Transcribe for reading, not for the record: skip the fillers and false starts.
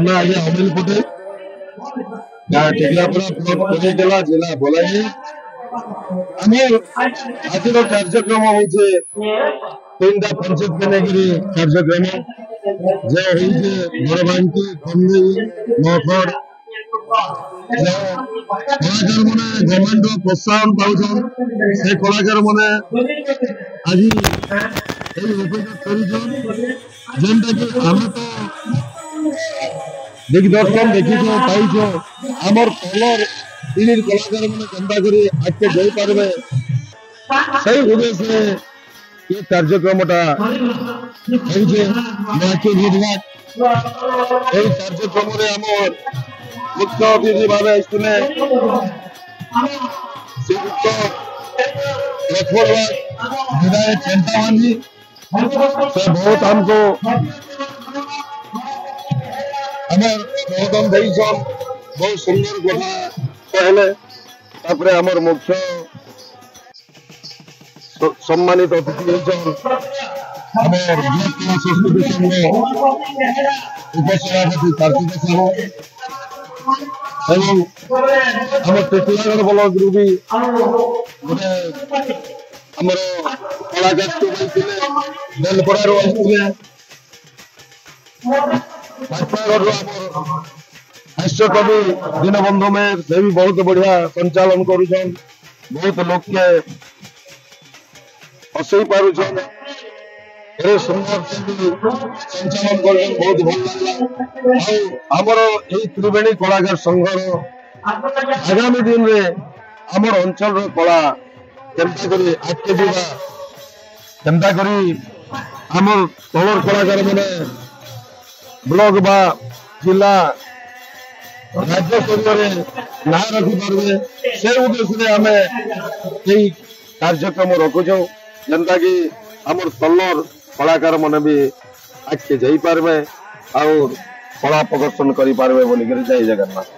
थाना आगे अमिल पटे टिकलापुरा जिला बलांगीर आज कार्यक्रम हूँ तीनटा पंचायत के लेकिन कार्यक्रम जो घरभांगी कमली मखर कलाकार मैंने गवर्नमेंट प्रोत्साहन पाउछन से कलाकार मैंने आज जेनटा कि आम तो दिग्दर्शन देखी पाई आमर कलर इन कलाकार मैंने केन्ता कर आगे जाई पारबे सही उद्देश्य ये कार्यक्रमटा कार्यक्रम मुख्य अतिथि भाव विधायक चेंतामान जी से बहुत हमको प्रबोधन देसन बहुत सुंदर कथा कहले आमर मुख्य सम्मानित अतिथि संस्कृति संघ उपसभापति कार्तिक साहू एवं आम टिकलागढ़ ब्लॉक रु भी गोटे आमर कलाकार बेलपड़ा पाटनागढ़ हास्य कवि दीनबंधु मेहर से भी बहुत बढ़िया संचालन करुछन बहुत लोग के हसई पारुछन सुंदर संचालन कर बहुत भल लगा आमर त्रिवेणी कलाकार संघर आगामी दिन में आमर अंचल कला केन्ता करी आमर तलर कलाकार मैंने ब्लॉक बा जिला राज्य स्तर ना रखी पारे से उद्देश्य आम कार्यक्रम रखुचु जेनता कि आमर तलर कलाकार मैंने भी आगे जाई पारबे और कला प्रदर्शन करि पारबे बोलिकर जय जगन्नाथ।